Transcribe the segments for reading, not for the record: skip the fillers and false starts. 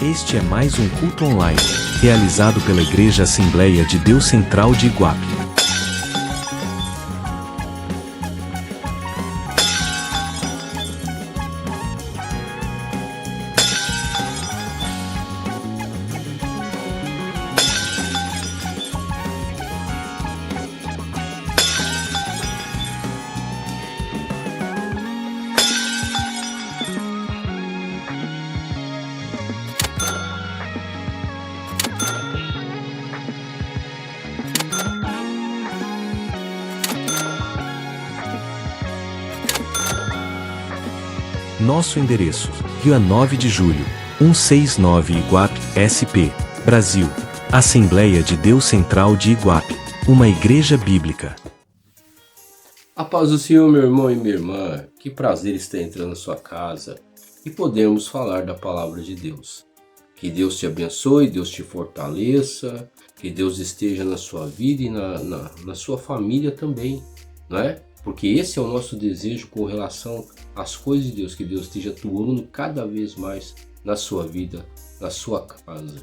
Este é mais um culto online, realizado pela Igreja Assembleia de Deus Central de Iguape. Nosso endereço: Rio 9 de Julho, 169 Iguape, SP, Brasil. Assembleia de Deus Central de Iguape, uma igreja bíblica. A paz do Senhor, meu irmão e minha irmã, que prazer estar entrando na sua casa e podemos falar da palavra de Deus. Que Deus te abençoe, Deus te fortaleça, que Deus esteja na sua vida e na sua família também, não é? Porque esse é o nosso desejo com relação às coisas de Deus, que Deus esteja atuando cada vez mais na sua vida, na sua casa,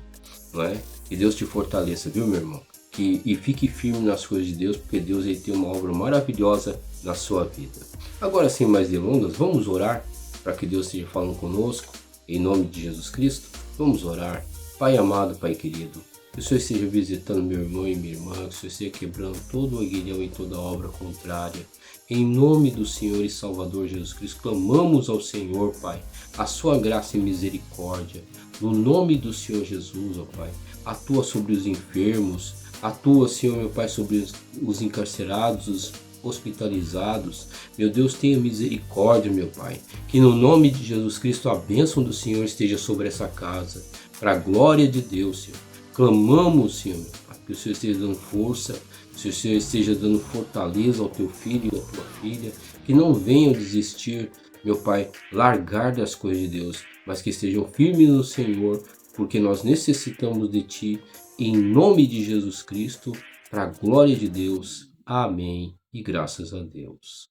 não é? Que Deus te fortaleça, viu, meu irmão? E fique firme nas coisas de Deus, porque Deus ele tem uma obra maravilhosa na sua vida. Agora, sem mais delongas, vamos orar para que Deus esteja falando conosco, em nome de Jesus Cristo. Vamos orar. Pai amado, Pai querido, que o Senhor esteja visitando meu irmão e minha irmã, que o Senhor esteja quebrando todo o aguilhão e toda obra contrária. Em nome do Senhor e Salvador Jesus Cristo, clamamos ao Senhor, Pai, a sua graça e misericórdia. No nome do Senhor Jesus, ó Pai, atua sobre os enfermos, atua, Senhor, meu Pai, sobre os encarcerados, os hospitalizados. Meu Deus, tenha misericórdia, meu Pai. Que no nome de Jesus Cristo a bênção do Senhor esteja sobre essa casa. Para a glória de Deus, Senhor. Clamamos, Senhor, que o Senhor esteja dando força, que o Senhor esteja dando fortaleza ao teu filho e à tua filha. Que não venham desistir, meu Pai, largar das coisas de Deus, mas que estejam firmes no Senhor, porque nós necessitamos de Ti. Em nome de Jesus Cristo, para a glória de Deus. Amém. E graças a Deus.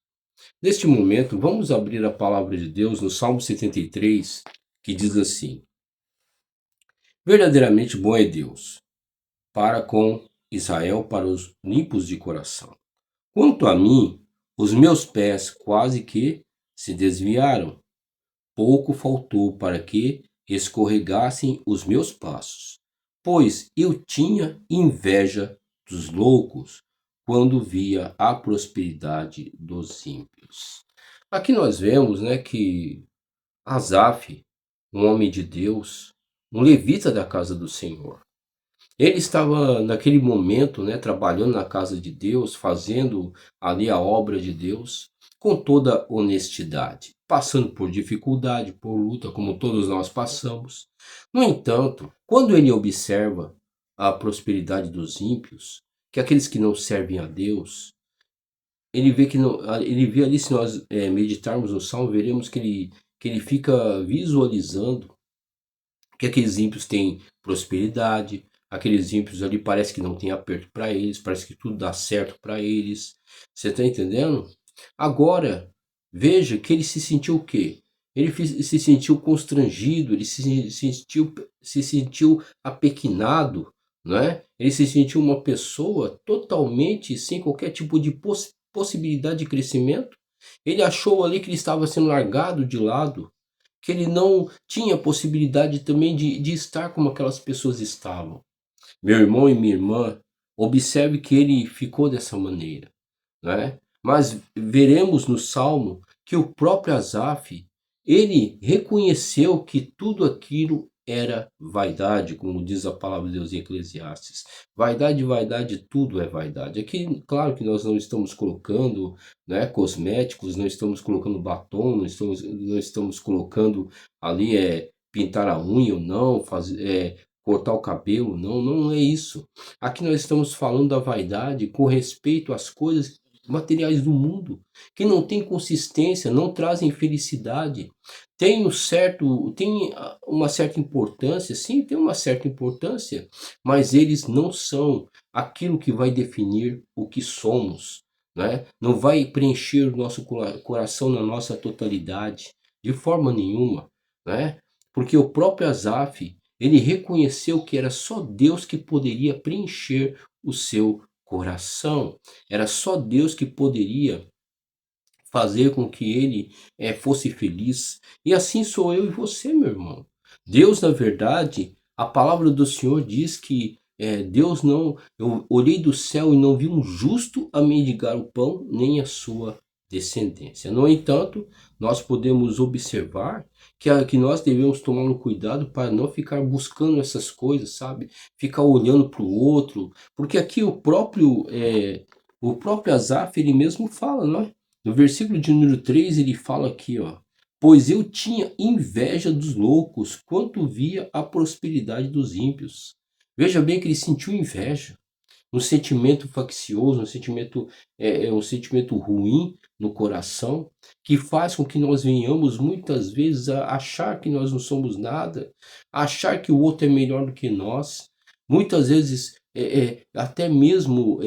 Neste momento, vamos abrir a palavra de Deus no Salmo 73, que diz assim: verdadeiramente bom é Deus para com Israel, para os limpos de coração. Quanto a mim, os meus pés quase que se desviaram. Pouco faltou para que escorregassem os meus passos, pois eu tinha inveja dos loucos quando via a prosperidade dos ímpios. Aqui nós vemos, que Asaf, um homem de Deus, um levita da casa do Senhor, ele estava naquele momento, trabalhando na casa de Deus, fazendo ali a obra de Deus, com toda honestidade, passando por dificuldade, por luta, como todos nós passamos. No entanto, quando ele observa a prosperidade dos ímpios, que aqueles que não servem a Deus, ele vê que não, ele vê ali, se nós meditarmos no Salmo, veremos que ele fica visualizando que aqueles ímpios têm prosperidade, aqueles ímpios ali parece que não tem aperto para eles, parece que tudo dá certo para eles. Você está entendendo? Agora, veja que ele se sentiu o quê? Ele se sentiu constrangido, ele se sentiu apequenado, não é? Ele se sentiu uma pessoa totalmente sem qualquer tipo de possibilidade de crescimento. Ele achou ali que ele estava sendo largado de lado, que ele não tinha possibilidade também de estar como aquelas pessoas estavam. Meu irmão e minha irmã, observe que ele ficou dessa maneira, né? Mas veremos no Salmo que o próprio Asaf, ele reconheceu que tudo aquilo era vaidade, como diz a palavra de Deus em Eclesiastes. Vaidade, vaidade, tudo é vaidade. Aqui, claro que nós não estamos colocando cosméticos, não estamos colocando batom, não estamos colocando ali pintar a unha ou não, cortar o cabelo, não é isso. Aqui nós estamos falando da vaidade com respeito às coisas materiais do mundo, que não têm consistência, não trazem felicidade. Tem uma certa importância, sim, tem uma certa importância, mas eles não são aquilo que vai definir o que somos, Não vai preencher o nosso coração na nossa totalidade, de forma nenhuma, Porque o próprio Asaf, ele reconheceu que era só Deus que poderia preencher o seu coração. Era só Deus que poderia fazer com que ele fosse feliz. E assim sou eu e você, meu irmão. Deus, na verdade, a palavra do Senhor diz que Deus não. Eu olhei do céu e não vi um justo a mendigar o pão, nem a sua descendência. No entanto, nós podemos observar que nós devemos tomar um cuidado para não ficar buscando essas coisas, sabe? Ficar olhando para o outro, porque aqui o próprio Asaf, ele mesmo fala, não é? No versículo de número 3, ele fala aqui, ó: pois eu tinha inveja dos loucos quando via a prosperidade dos ímpios. Veja bem que ele sentiu inveja, um sentimento faccioso, um sentimento ruim no coração, que faz com que nós venhamos muitas vezes a achar que nós não somos nada, achar que o outro é melhor do que nós, muitas vezes até mesmo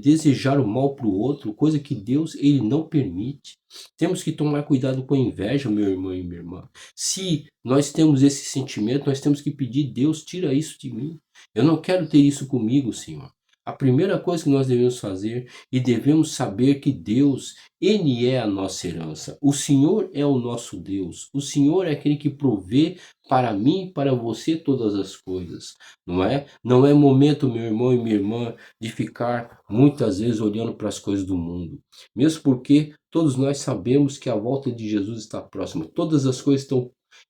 desejar o mal para o outro, coisa que Deus ele não permite. Temos que tomar cuidado com a inveja, meu irmão e minha irmã. Se nós temos esse sentimento, nós temos que pedir: Deus, tira isso de mim. Eu não quero ter isso comigo, Senhor. A primeira coisa que nós devemos fazer, e devemos saber que Deus, Ele é a nossa herança. O Senhor é o nosso Deus. O Senhor é aquele que provê para mim e para você todas as coisas, não é? Não é momento, meu irmão e minha irmã, de ficar muitas vezes olhando para as coisas do mundo. Mesmo porque todos nós sabemos que a volta de Jesus está próxima. Todas as coisas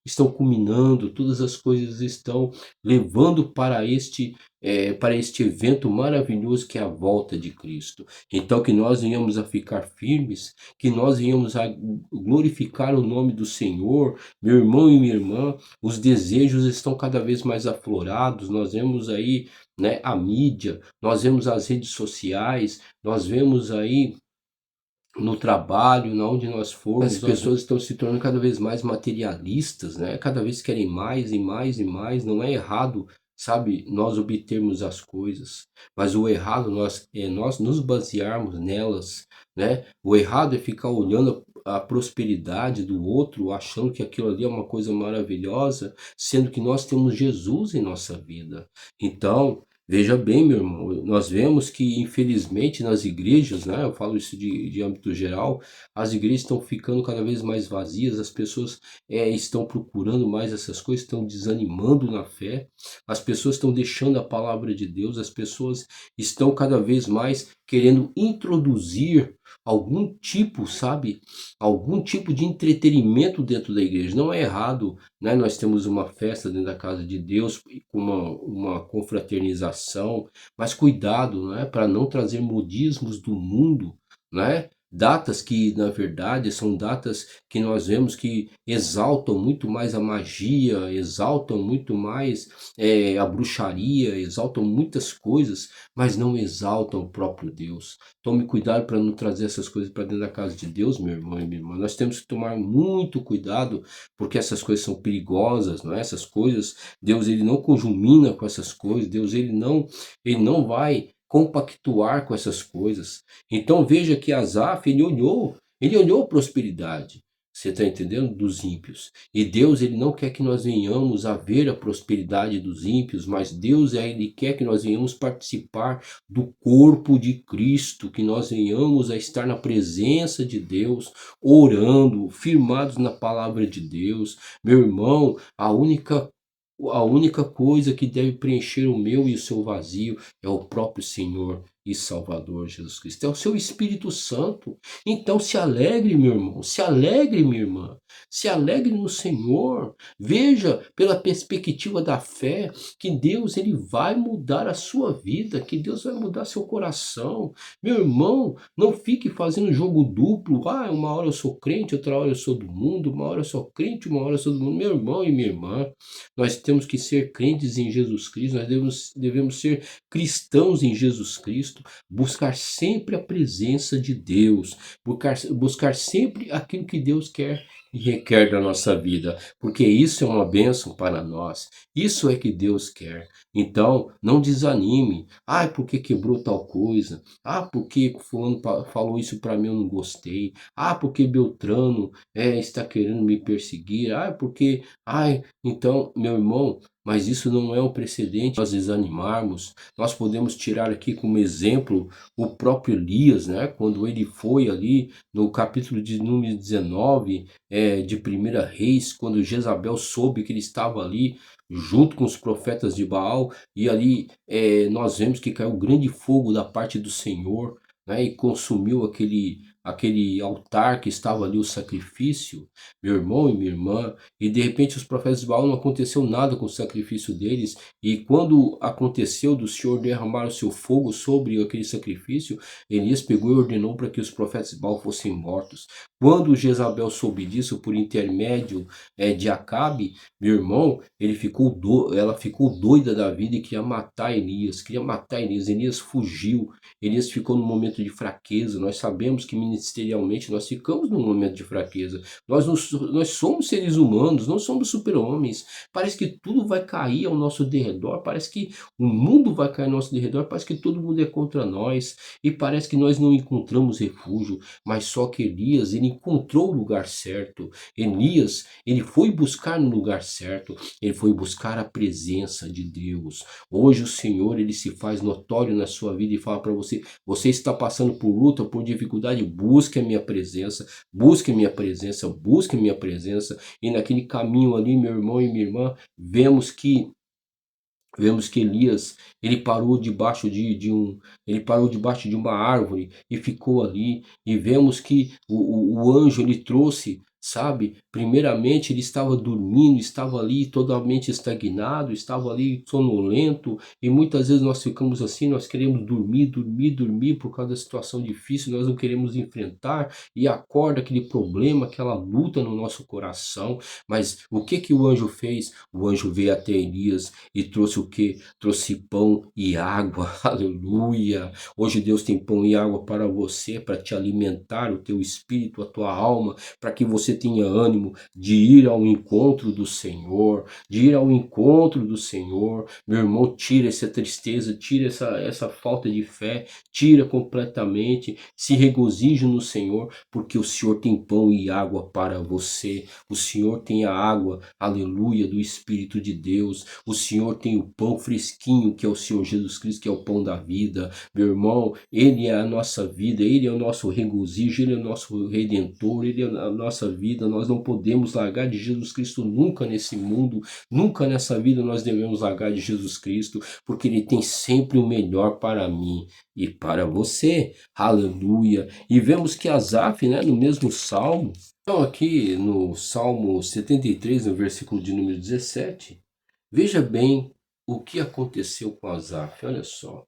estão culminando, todas as coisas estão levando para este evento maravilhoso que é a volta de Cristo. Então que nós venhamos a ficar firmes, que nós venhamos a glorificar o nome do Senhor, meu irmão e minha irmã. Os desejos estão cada vez mais aflorados, nós vemos aí, né, a mídia, nós vemos as redes sociais, nós vemos aí no trabalho, na onde nós formos, as pessoas estão se tornando cada vez mais materialistas, né? Cada vez querem mais e mais e mais. Não é errado, sabe, nós obtermos as coisas, mas o errado é nós nos basearmos nelas, né? O errado é ficar olhando a prosperidade do outro, achando que aquilo ali é uma coisa maravilhosa, sendo que nós temos Jesus em nossa vida. Então, veja bem, meu irmão, nós vemos que, infelizmente, nas igrejas, né, eu falo isso de âmbito geral, as igrejas estão ficando cada vez mais vazias, as pessoas estão procurando mais essas coisas, estão desanimando na fé, as pessoas estão deixando a palavra de Deus, as pessoas estão cada vez mais querendo introduzir algum tipo, sabe, algum tipo de entretenimento dentro da igreja. Não é errado, né? Nós temos uma festa dentro da casa de Deus, com uma confraternização, mas cuidado, né? Para não trazer modismos do mundo, né? Datas que, na verdade, são datas que nós vemos que exaltam muito mais a magia, exaltam muito mais a bruxaria, exaltam muitas coisas, mas não exaltam o próprio Deus. Tome cuidado para não trazer essas coisas para dentro da casa de Deus, meu irmão e minha irmã. Nós temos que tomar muito cuidado, porque essas coisas são perigosas, não é? Essas coisas, Deus ele não conjumina com essas coisas, Deus ele não vai compactuar com essas coisas. Então veja que Asaf, ele olhou a prosperidade. Você está entendendo? Dos ímpios. E Deus, ele não quer que nós venhamos a ver a prosperidade dos ímpios, mas Deus, ele quer que nós venhamos participar do corpo de Cristo, que nós venhamos a estar na presença de Deus, orando, firmados na palavra de Deus. Meu irmão, a única coisa que deve preencher o meu e o seu vazio é o próprio Senhor e Salvador Jesus Cristo. É o seu Espírito Santo. Então se alegre, meu irmão, se alegre, minha irmã, se alegre no Senhor. Veja pela perspectiva da fé que Deus ele vai mudar a sua vida, que Deus vai mudar seu coração. Meu irmão, não fique fazendo jogo duplo. Ah, uma hora eu sou crente, outra hora eu sou do mundo, uma hora eu sou crente, uma hora eu sou do mundo. Meu irmão e minha irmã, nós temos que ser crentes em Jesus Cristo, nós devemos ser cristãos em Jesus Cristo, buscar sempre a presença de Deus, buscar sempre aquilo que Deus quer e requer da nossa vida, porque isso é uma bênção para nós, isso é que Deus quer. Então, não desanime. Ah, porque quebrou tal coisa? Ah, porque fulano falou isso para mim, eu não gostei. Ah, porque Beltrano está querendo me perseguir. Ah, porque... Ai, então, meu irmão, mas isso não é um precedente nós desanimarmos. Nós podemos tirar aqui como exemplo o próprio Elias, né? Quando ele foi ali no capítulo de número 19 de 1 Reis, quando Jezabel soube que ele estava ali junto com os profetas de Baal, e ali nós vemos que caiu grande fogo da parte do Senhor, né? E consumiu aquele altar que estava ali, o sacrifício, meu irmão e minha irmã, e de repente os profetas de Baal não aconteceu nada com o sacrifício deles, e quando aconteceu do Senhor derramar o seu fogo sobre aquele sacrifício, Elias pegou e ordenou para que os profetas de Baal fossem mortos. Quando Jezabel soube disso por intermédio de Acabe, meu irmão, ela ficou doida da vida e queria matar Elias, Elias fugiu, Elias ficou num momento de fraqueza. Nós sabemos que ministerialmente nós ficamos num momento de fraqueza. Nós somos seres humanos, não somos super-homens. Parece que tudo vai cair ao nosso derredor, parece que o mundo vai cair ao nosso derredor, parece que todo mundo é contra nós, e parece que nós não encontramos refúgio, mas só que Elias, ele encontrou o lugar certo. Elias, ele foi buscar no lugar certo, ele foi buscar a presença de Deus. Hoje o Senhor, ele se faz notório na sua vida e fala para você: você está passando por luta, por dificuldade, busque a minha presença, busque a minha presença, busque a minha presença. E naquele caminho ali, meu irmão e minha irmã, vemos que Elias, ele parou debaixo ele parou debaixo de uma árvore e ficou ali, e vemos que o anjo, ele trouxe, sabe, primeiramente ele estava dormindo, estava ali totalmente estagnado, estava ali sonolento, e muitas vezes nós ficamos assim, nós queremos dormir, dormir, dormir por causa da situação difícil, nós não queremos enfrentar, e acorda aquele problema, aquela luta no nosso coração. Mas o que que o anjo fez? O anjo veio até Elias e trouxe o que? Trouxe pão e água, aleluia. Hoje Deus tem pão e água para você, para te alimentar o teu espírito, a tua alma, para que você tenha ânimo de ir ao encontro do Senhor, de ir ao encontro do Senhor. Meu irmão, tira essa tristeza, tira essa falta de fé, tira completamente, se regozije no Senhor, porque o Senhor tem pão e água para você. O Senhor tem a água, aleluia, do Espírito de Deus. O Senhor tem o pão fresquinho, que é o Senhor Jesus Cristo, que é o pão da vida. Meu irmão, Ele é a nossa vida, Ele é o nosso regozijo, Ele é o nosso Redentor, Ele é a nossa vida. Nós não podemos largar de Jesus Cristo nunca nesse mundo, nunca nessa vida nós devemos largar de Jesus Cristo, porque Ele tem sempre o melhor para mim e para você. Aleluia. E vemos que Asaf, né, no mesmo salmo, então aqui no Salmo 73, no versículo de número 17, veja bem o que aconteceu com Asaf, olha só.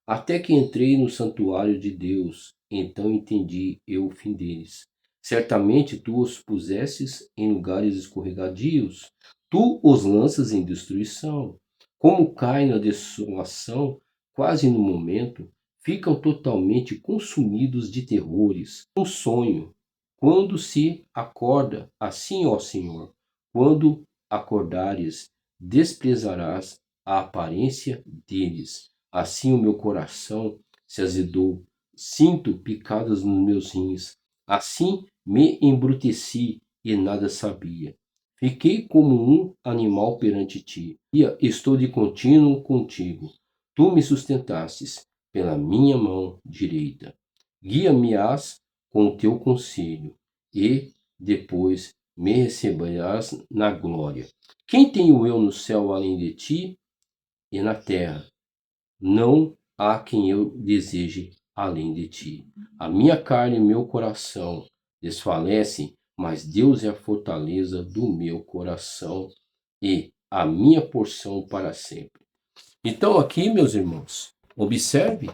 Até que entrei no santuário de Deus, então entendi eu o fim deles. Certamente tu os pusesses em lugares escorregadios, tu os lanças em destruição. Como caem na desolação, quase no momento, ficam totalmente consumidos de terrores. Um sonho, quando se acorda, assim, ó Senhor, quando acordares, desprezarás a aparência deles. Assim o meu coração se azedou, sinto picadas nos meus rins. Assim me embruteci e nada sabia. Fiquei como um animal perante ti. E estou de contínuo contigo. Tu me sustentastes pela minha mão direita. Guia-me-ás com o teu conselho, e depois me receberás na glória. Quem tenho eu no céu além de ti, e na terra? Não há quem eu deseje além de ti. A minha carne e meu coração desfalecem, mas Deus é a fortaleza do meu coração e a minha porção para sempre. Então aqui, meus irmãos, observe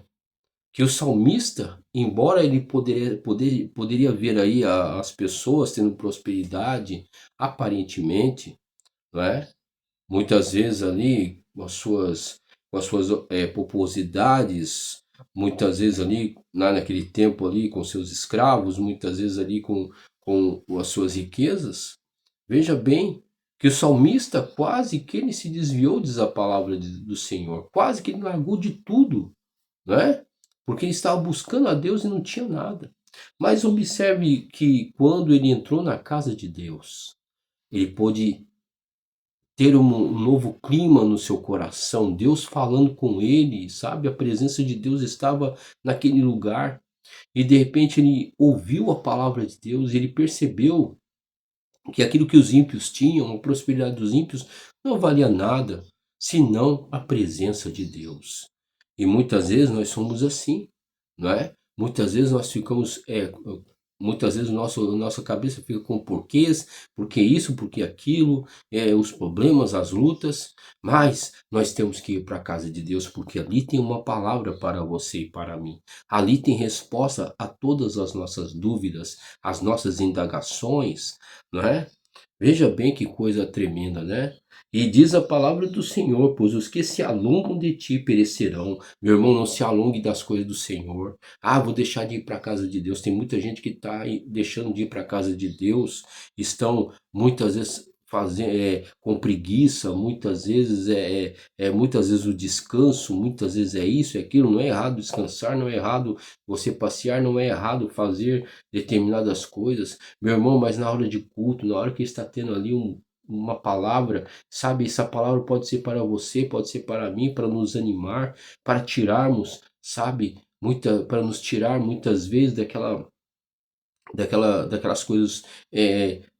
que o salmista, embora ele poderia ver aí as pessoas tendo prosperidade, aparentemente, não é? Muitas vezes ali com as suas populosidades, muitas vezes ali naquele tempo ali com seus escravos, muitas vezes ali com as suas riquezas. Veja bem que o salmista quase que ele se desviou, diz a palavra do Senhor, quase que ele largou de tudo, né? Porque ele estava buscando a Deus e não tinha nada. Mas observe que quando ele entrou na casa de Deus, ele pôde ter um novo clima no seu coração, Deus falando com ele, sabe? A presença de Deus estava naquele lugar e de repente ele ouviu a palavra de Deus, ele percebeu que aquilo que os ímpios tinham, a prosperidade dos ímpios, não valia nada, senão a presença de Deus. E muitas vezes nós somos assim, não é? Muitas vezes nós ficamos, muitas vezes nossa cabeça fica com porquês, porque isso, porque aquilo, os problemas, as lutas, mas nós temos que ir para a casa de Deus, porque ali tem uma palavra para você e para mim. Ali tem resposta a todas as nossas dúvidas, as nossas indagações, não é? Veja bem que coisa tremenda, né? E diz a palavra do Senhor, pois os que se alongam de ti perecerão. Meu irmão, não se alongue das coisas do Senhor. Ah, vou deixar de ir para a casa de Deus. Tem muita gente que está deixando de ir para a casa de Deus, estão muitas vezes com preguiça, muitas vezes o descanso, muitas vezes é isso, é aquilo. Não é errado descansar, não é errado você passear, não é errado fazer determinadas coisas, meu irmão, mas na hora de culto, na hora que está tendo ali uma palavra, sabe, essa palavra pode ser para você, pode ser para mim, para nos animar, para tirarmos, sabe, para nos tirar muitas vezes daquelas coisas,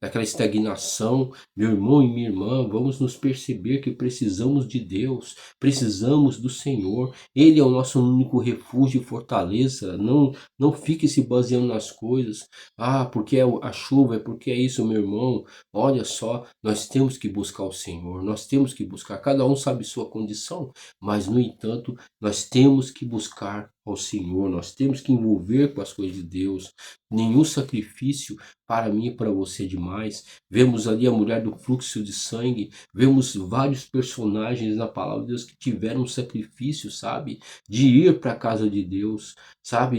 daquela estagnação. Meu irmão e minha irmã, vamos nos perceber que precisamos de Deus, precisamos do Senhor. Ele é o nosso único refúgio e fortaleza. Não fique se baseando nas coisas. Ah, porque é a chuva, é porque é isso, meu irmão. Olha só, nós temos que buscar o Senhor, nós temos que buscar. Cada um sabe sua condição, mas no entanto, nós temos que buscar ao Senhor, nós temos que envolver com as coisas de Deus. Nenhum sacrifício para mim e para você demais. Vemos ali a mulher do fluxo de sangue, vemos vários personagens na palavra de Deus que tiveram um sacrifício, sabe? De ir para a casa de Deus, sabe?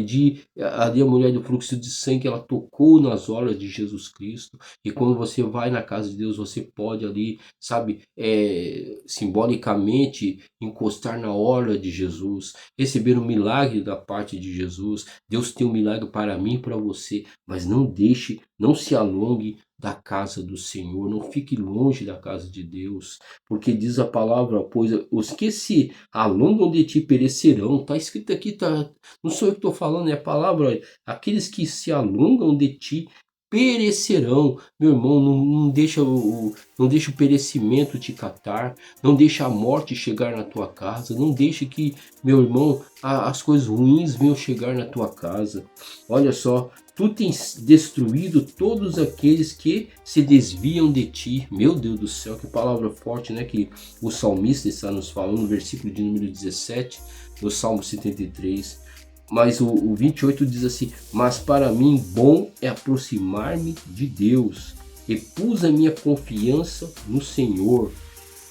Ali a mulher do fluxo de sangue, ela tocou nas horas de Jesus Cristo. E quando você vai na casa de Deus, você pode ali, sabe? Simbolicamente encostar na hora de Jesus, receber um milagre da parte de Jesus. Deus tem um milagre para mim e para você, mas não se alongue da casa do Senhor, não fique longe da casa de Deus, porque diz a palavra, pois os que se alongam de ti perecerão. Está escrito aqui, não sou eu que estou falando, é a palavra, aqueles que se alongam de ti perecerão. Meu irmão, não deixa o perecimento te catar, não deixa a morte chegar na tua casa, não deixa que, meu irmão, as coisas ruins venham chegar na tua casa. Olha só, tu tens destruído todos aqueles que se desviam de ti. Meu Deus do céu, que palavra forte, né, que o salmista está nos falando no versículo de número 17 do Salmo 73. Mas o 28 diz assim: mas para mim bom é aproximar-me de Deus, e pus a minha confiança no Senhor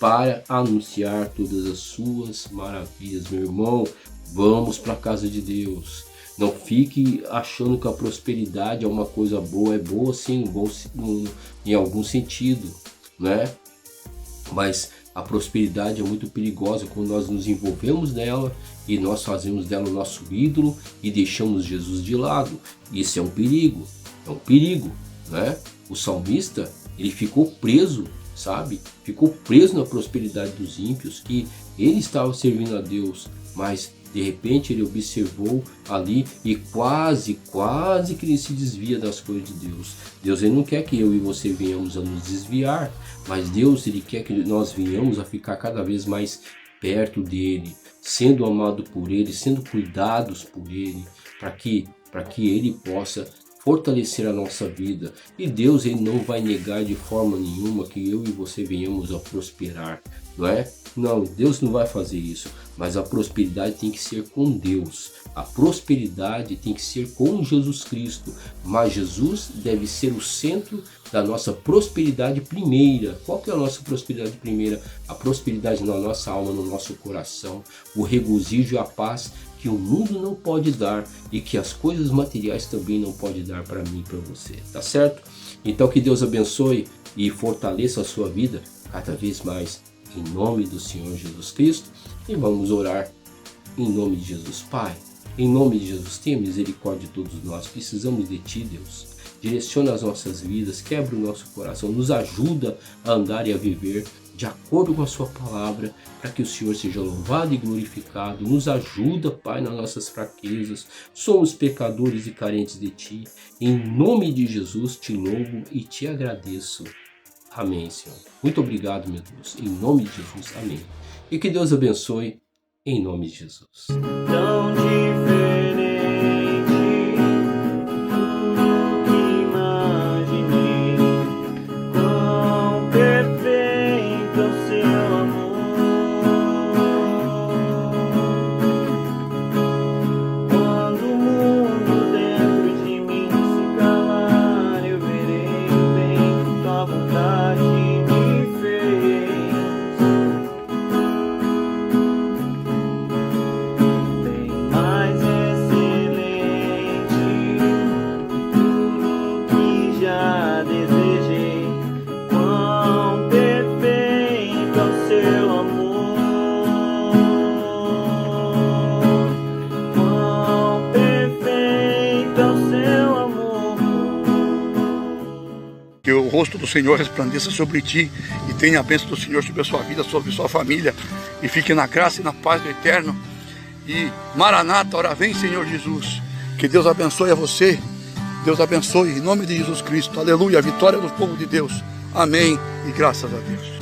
para anunciar todas as suas maravilhas. Meu irmão, vamos para a casa de Deus. Não fique achando que a prosperidade é uma coisa boa. É boa sim, em algum sentido, né? Mas a prosperidade é muito perigosa quando nós nos envolvemos nela e nós fazemos dela o nosso ídolo e deixamos Jesus de lado. Isso é um perigo, né? O salmista, ele ficou preso, sabe? Ficou preso na prosperidade dos ímpios, que ele estava servindo a Deus, mas de repente ele observou ali e quase que ele se desvia das coisas de Deus. Deus, ele não quer que eu e você venhamos a nos desviar, mas Deus, ele quer que nós venhamos a ficar cada vez mais perto dele, sendo amado por ele, sendo cuidados por ele, para que ele possa fortalecer a nossa vida. E Deus, ele não vai negar de forma nenhuma que eu e você venhamos a prosperar, não é? Não, Deus não vai fazer isso, mas a prosperidade tem que ser com Deus, a prosperidade tem que ser com Jesus Cristo, mas Jesus deve ser o centro da nossa prosperidade primeira. Qual que é a nossa prosperidade primeira? A prosperidade na nossa alma, no nosso coração, o regozijo e a paz que o mundo não pode dar e que as coisas materiais também não podem dar para mim e para você, tá certo? Então que Deus abençoe e fortaleça a sua vida cada vez mais, em nome do Senhor Jesus Cristo. E vamos orar em nome de Jesus. Pai, em nome de Jesus, tenha misericórdia de todos nós, precisamos de Ti, Deus. direciona as nossas vidas, quebra o nosso coração, nos ajuda a andar e a viver de acordo com a sua palavra, para que o Senhor seja louvado e glorificado. Nos ajuda, Pai, nas nossas fraquezas. Somos pecadores e carentes de Ti. Em nome de Jesus te louvo e te agradeço. Amém, Senhor. Muito obrigado, meu Deus. Em nome de Jesus. Amém. E que Deus abençoe. Em nome de Jesus. Tão diferente do que imaginei, quão perfeito é o seu amor. Quando o mundo dentro de mim se calar, eu verei o bem que tua vontade me fez. Que o rosto do Senhor resplandeça sobre ti e tenha a bênção do Senhor sobre a sua vida, sobre a sua família, e fique na graça e na paz do Eterno. E Maranata, ora vem, Senhor Jesus. Que Deus abençoe a você, Deus abençoe em nome de Jesus Cristo. Aleluia, a vitória do povo de Deus. Amém e graças a Deus.